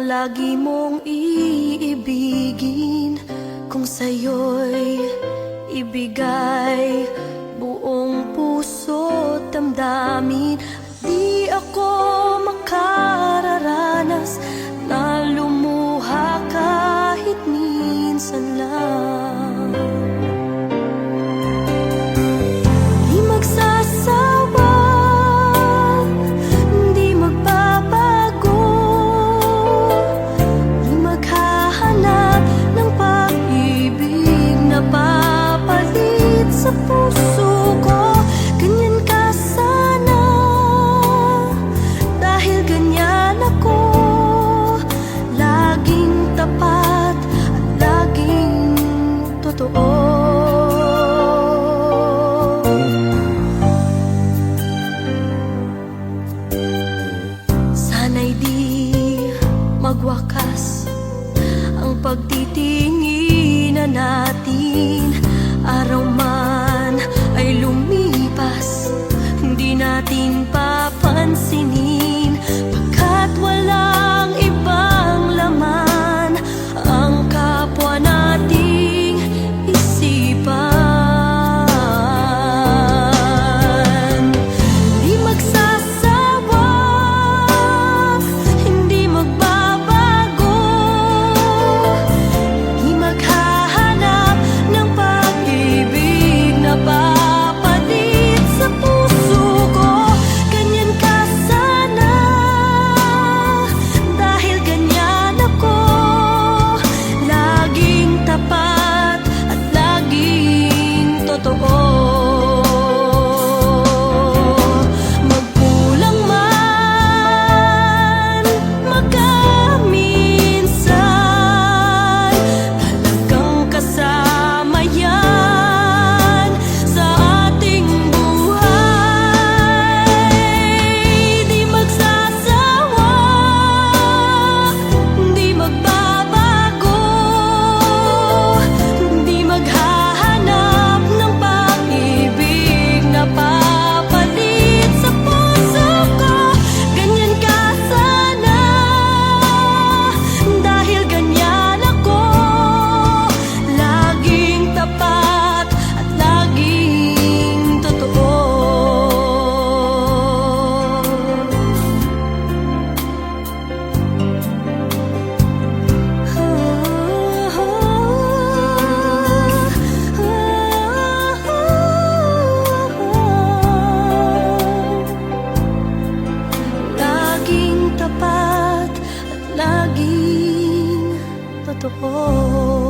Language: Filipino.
lagi mong iibigin. Kung sa'yo'y ibigay buong puso't damdamin, di ako makararanas na lumuha kahit minsan lang. Di magsasawa, di magbabago, di maghahanap ng pag-ibig na papalit sa puso ko. Ganyan ka sana, dahil ganyan ako, laging tapat at laging totoo. Sana'y di magwakas ang pagtitinginan natin. Araw man ay lumipas, hindi natin papansinin, pagkat walang ibang laman ang kapwa nating isipan. Di magsasawa, hindi magbabago, di maghahanap ng pag-ibig na papalit sa puso ko. Ganyan ka sana, dahil ganyan ako, laging tapat at laging totoo. Magkulang man, magkaminsan, talagang kasama yan sa ating buhay. Di magsasawa, di magbabago, di maghahanap ng pag-ibig na papalit sa puso ko. Ganyan ka sana, dahil ganyan ako, laging tapat at laging totoo. Laging tapat at laging totoo.